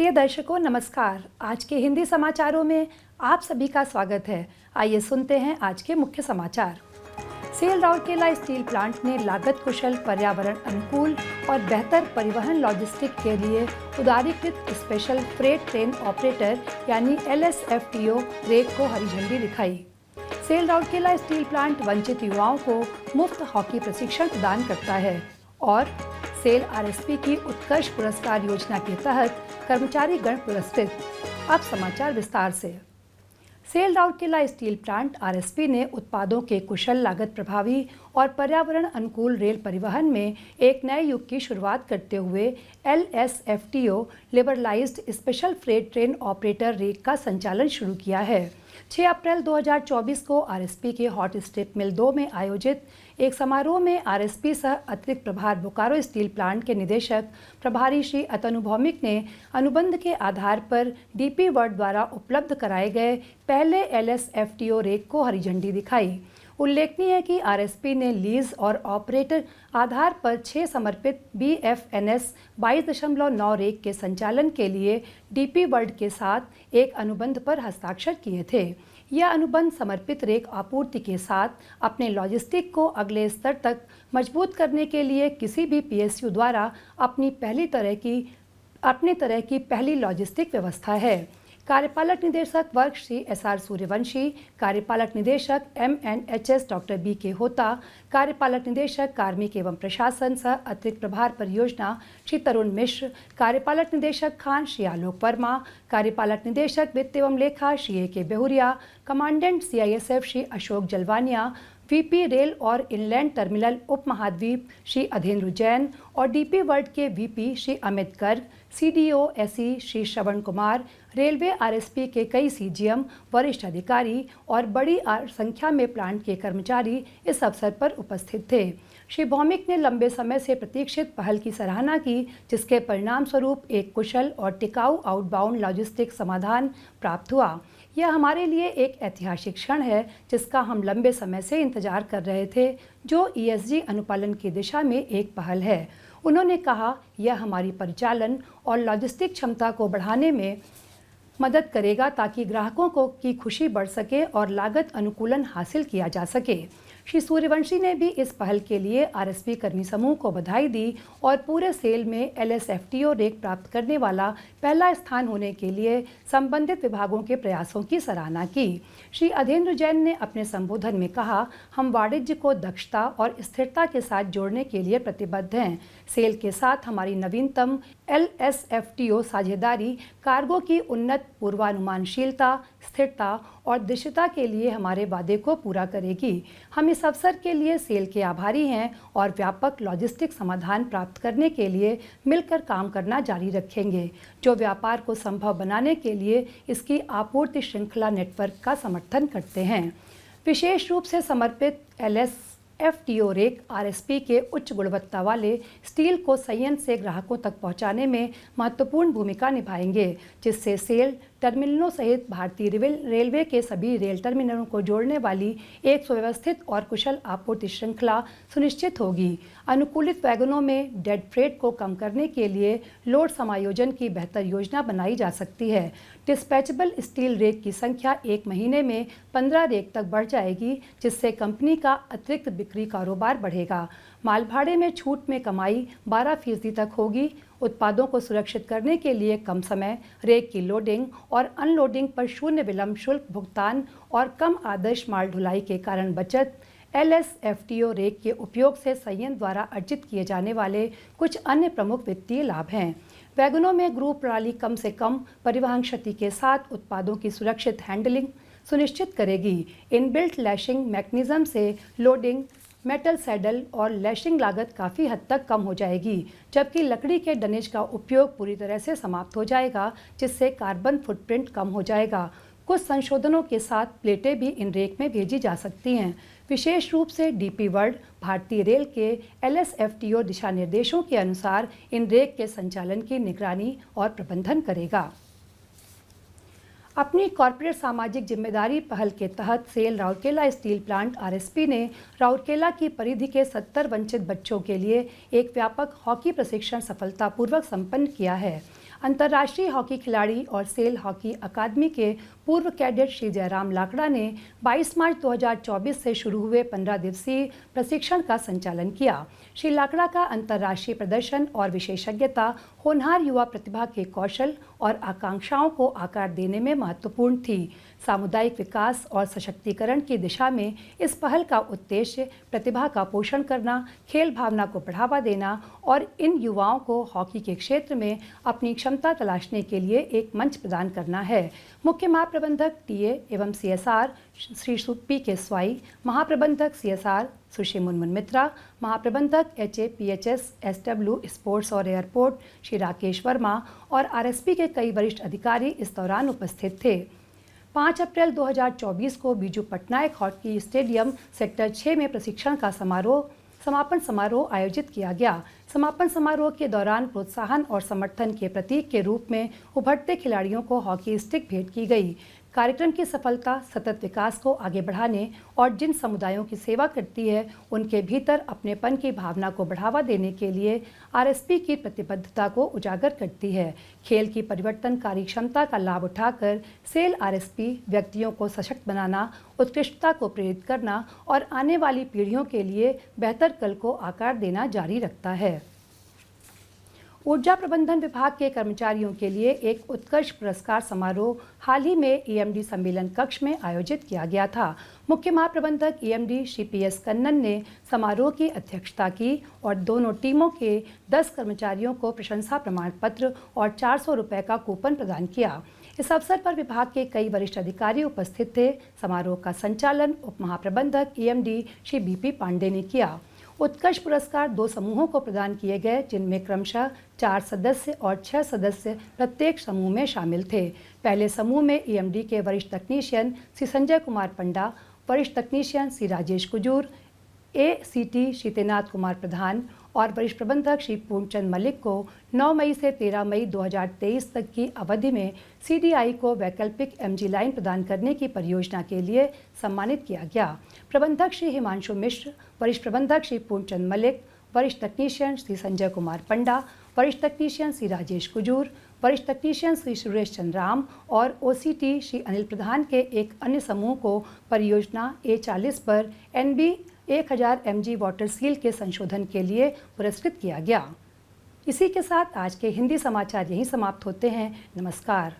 प्रिय दर्शकों नमस्कार। आज के हिंदी समाचारों में आप सभी का स्वागत है। आइए सुनते हैं आज के मुख्य समाचार। सेल राउरकेला स्टील प्लांट ने लागत कुशल, पर्यावरण अनुकूल और बेहतर परिवहन लॉजिस्टिक के लिए उदारीकृत स्पेशल फ्रेट ट्रेन ऑपरेटर यानी LSFTO रेक को हरी झंडी दिखाई। सेल राउरकेला स्टील प्लांट वंचित युवाओं को मुफ्त हॉकी प्रशिक्षण प्रदान करता है और सेल RSP की उत्कर्ष पुरस्कार योजना के तहत कर्मचारी गण पुरस्कृत। अब समाचार विस्तार से। SAIL Rourkela steel plant RSP ने उत्पादों के कुशल, लागत प्रभावी और पर्यावरण अनुकूल रेल परिवहन में एक नए युग की शुरुआत करते हुए LSFTO liberalized special freight train operator rake का संचालन शुरू किया है। 6 अप्रैल 2024 को RSP के हॉट स्ट्रिप मिल 2 में आयोजित एक समारोह में RSP सह अतिरिक्त प्रभार बोकारो स्टील प्लांट के निदेशक प्रभारी श्री अतनु भौमिक ने अनुबंध के आधार पर DP वर्ल्ड द्वारा उपलब्ध कराए गए पहले LSFTO रेक को हरी झंडी दिखाई। उल्लेखनीय है कि RSP ने लीज और ऑपरेटर आधार पर 6 समर्पित BFNS 22.9 रेक के संचालन के लिए DP वर्ल्ड के साथ एक अनुबंध पर हस्ताक्षर किए थे। यह अनुबंध समर्पित रेक आपूर्ति के साथ अपने लॉजिस्टिक को अगले स्तर तक मजबूत करने के लिए किसी भी PSU द्वारा अपनी तरह की पहली लॉजिस्टिक व्यवस्था है। कार्यपालक निदेशक वर्ग श्री SR सूर्यवंशी, कार्यपालक निदेशक MNHS डॉक्टर BK होता, कार्यपालक निदेशक कार्मिक एवं प्रशासन सह अतिरिक्त प्रभार परियोजना श्री तरुण मिश्र, कार्यपालक निदेशक खान श्री आलोक वर्मा, कार्यपालक निदेशक वित्त एवं लेखा Shri AK Behuria, commandant CISF Shri Ashok Jalwania, VP rail और इनलैंड टर्मिनल उप महाद्वीप श्री अधेंद्र जैन और DP वर्ल्ड के VP Shri Amit Garg, CDO SE Shri Shravan Kumar, railway RSP के कई CGM, वरिष्ठ अधिकारी और बड़ी संख्या में प्लांट के कर्मचारी इस अवसर पर उपस्थित थे। श्री भौमिक ने लंबे समय से प्रतीक्षित पहल की सराहना की, जिसके परिणाम स्वरूप एक कुशल और टिकाऊ आउटबाउंड लॉजिस्टिक समाधान प्राप्त हुआ। यह हमारे लिए एक ऐतिहासिक क्षण है जिसका हम लंबे समय से इंतजार कर रहे थे, जो ESG अनुपालन की दिशा में एक पहल है। उन्होंने कहा, यह हमारी परिचालन और लॉजिस्टिक क्षमता को बढ़ाने में मदद करेगा ताकि ग्राहकों की खुशी बढ़ सके और लागत अनुकूलन हासिल किया जा सके। श्री सूर्यवंशी ने भी इस पहल के लिए RSP कर्मी समूह को बधाई दी और पूरे सेल में LSFTO रेक प्राप्त करने वाला पहला स्थान होने के लिए संबंधित विभागों के प्रयासों की सराहना की। श्री अधेंद्र जैन ने अपने संबोधन में कहा, हम वाणिज्य को दक्षता और स्थिरता के साथ जोड़ने के लिए प्रतिबद्ध हैं। सेल के साथ हमारी नवीनतम LSFTO साझेदारी कार्गो की उन्नत पूर्वानुमानशीलता, स्थिरता और दृश्यता के लिए हमारे वादे को पूरा करेगी। हम इस अवसर के लिए सेल के आभारी हैं और व्यापक लॉजिस्टिक समाधान प्राप्त करने के लिए मिलकर काम करना जारी रखेंगे, जो व्यापार को संभव बनाने के लिए इसकी आपूर्ति श्रृंखला नेटवर्क का समर्थन करते हैं। विशेष रूप से समर्पित LSFTO रेक RSP के उच्च गुणवत्ता वाले स्टील को संयंत्र से ग्राहकों तक पहुंचाने में महत्वपूर्ण भूमिका निभाएंगे, जिससे सेल टर्मिनलों सहित भारतीय रेलवे के सभी रेल टर्मिनलों को जोड़ने वाली एक सुव्यवस्थित और कुशल आपूर्ति श्रृंखला सुनिश्चित होगी। अनुकूलित वैगनों में डेड फ्रेट को कम करने के लिए लोड समायोजन की बेहतर योजना बनाई जा सकती है। डिस्पैचेबल स्टील रेक की संख्या 1 महीने में 15 रेक तक बढ़ जाएगी, जिससे कंपनी का अतिरिक्त बिक्री कारोबार बढ़ेगा। माल भाड़े में छूट में कमाई 12% तक होगी। उत्पादों को सुरक्षित करने के लिए कम समय, रेक की लोडिंग और अनलोडिंग पर शून्य विलंब शुल्क भुगतान और कम आदर्श माल ढुलाई के कारण बचत। LSFTO रेक के उपयोग से संयंत्र द्वारा अर्जित किए जाने वाले कुछ अन्य प्रमुख वित्तीय लाभ हैं। वैगनों में ग्रुप प्रणाली कम से कम परिवहन क्षति के साथ उत्पादों की सुरक्षित हैंडलिंग सुनिश्चित करेगी। इनबिल्ट लैशिंग मैकेनिज्म से लोडिंग, मेटल सैडल और लैशिंग लागत काफ़ी हद तक कम हो जाएगी, जबकि लकड़ी के डनेज का उपयोग पूरी तरह से समाप्त हो जाएगा, जिससे कार्बन फुटप्रिंट कम हो जाएगा। कुछ संशोधनों के साथ प्लेटें भी इन रेक में भेजी जा सकती हैं। विशेष रूप से DP वर्ल्ड भारतीय रेल के LSFTO दिशा निर्देशों के अनुसार इन रेक के संचालन की निगरानी और प्रबंधन करेगा। अपनी कॉर्पोरेट सामाजिक जिम्मेदारी पहल के तहत SAIL Rourkela steel plant RSP ने राउरकेला की परिधि के 70 वंचित बच्चों के लिए एक व्यापक हॉकी प्रशिक्षण सफलतापूर्वक संपन्न किया है। अंतर्राष्ट्रीय हॉकी खिलाड़ी और सेल हॉकी अकादमी के पूर्व कैडेट श्री जयराम लाकड़ा ने 22 मार्च 2024 से शुरू हुए 15 दिवसीय प्रशिक्षण का संचालन किया। श्री लाकड़ा का अंतर्राष्ट्रीय प्रदर्शन और विशेषज्ञता होनहार युवा प्रतिभा के कौशल और आकांक्षाओं को आकार देने में महत्वपूर्ण थी। सामुदायिक विकास और सशक्तिकरण की दिशा में इस पहल का उद्देश्य प्रतिभा का पोषण करना, खेल भावना को बढ़ावा देना और इन युवाओं को हॉकी के क्षेत्र में अपनी क्षमता तलाशने के लिए एक मंच प्रदान करना है। मुख्य महाप्रबंधक टीए एवं सीएसआर श्री पी के स्वाई, महाप्रबंधक सीएसआर सुश्री मुनमुन मित्रा, महाप्रबंधक एचएपीएचएस एसडब्ल्यू स्पोर्ट्स और एयरपोर्ट श्री राकेश वर्मा और आरएसपी के कई वरिष्ठ अधिकारी इस दौरान उपस्थित थे। 5 अप्रैल 2024 को Biju Patnaik hockey stadium sector 6 में प्रशिक्षण का समापन समारोह आयोजित किया गया। समापन समारोह के दौरान प्रोत्साहन और समर्थन के प्रतीक के रूप में उभरते खिलाड़ियों को हॉकी स्टिक भेंट की गई। कार्यक्रम की सफलता सतत विकास को आगे बढ़ाने और जिन समुदायों की सेवा करती है उनके भीतर अपनेपन की भावना को बढ़ावा देने के लिए आरएसपी की प्रतिबद्धता को उजागर करती है। खेल की परिवर्तनकारी क्षमता का लाभ उठाकर सेल आरएसपी व्यक्तियों को सशक्त बनाना, उत्कृष्टता को प्रेरित करना और आने वाली पीढ़ियों के लिए बेहतर कल को आकार देना जारी रखता है। ऊर्जा प्रबंधन विभाग के कर्मचारियों के लिए एक उत्कृष्ट पुरस्कार समारोह हाल ही में ईएमडी सम्मेलन कक्ष में आयोजित किया गया था। मुख्य महाप्रबंधक ईएमडी श्री पीएस कन्नन ने समारोह की अध्यक्षता की और दोनों टीमों के 10 कर्मचारियों को प्रशंसा प्रमाण पत्र और 400 रुपये का कूपन प्रदान किया। इस अवसर पर विभाग के कई वरिष्ठ अधिकारी उपस्थित थे। समारोह का संचालन उप महाप्रबंधक ईएमडी श्री बीपी पांडे ने किया। उत्कृष्ट पुरस्कार 2 समूहों को प्रदान किए गए, जिनमें क्रमशः 4 सदस्य और 6 सदस्य प्रत्येक समूह में शामिल थे। पहले समूह में ईएमडी के वरिष्ठ तकनीशियन श्री संजय कुमार पंडा, वरिष्ठ तकनीशियन श्री राजेश कुजूर, एसीटी श्री तैनात कुमार प्रधान और वरिष्ठ प्रबंधक श्री पूर्णचंद मलिक को 9 मई से 13 मई 2023 तक की अवधि में सीडीआई को वैकल्पिक एमजी लाइन प्रदान करने की परियोजना के लिए सम्मानित किया गया। प्रबंधक श्री हिमांशु मिश्र, वरिष्ठ प्रबंधक श्री पूर्णचंद मलिक, वरिष्ठ तकनीशियन श्री संजय कुमार पंडा, वरिष्ठ तकनीशियन श्री राजेश कुजूर, वरिष्ठ तकनीशियन श्री सुरेश चंद्राम और ओसीटी श्री अनिल प्रधान के एक अन्य समूह को परियोजना A40 पर NB 1000 mg वाटर सील के संशोधन के लिए पुरस्कृत किया गया। इसी के साथ आज के हिंदी समाचार यहीं समाप्त होते हैं। नमस्कार।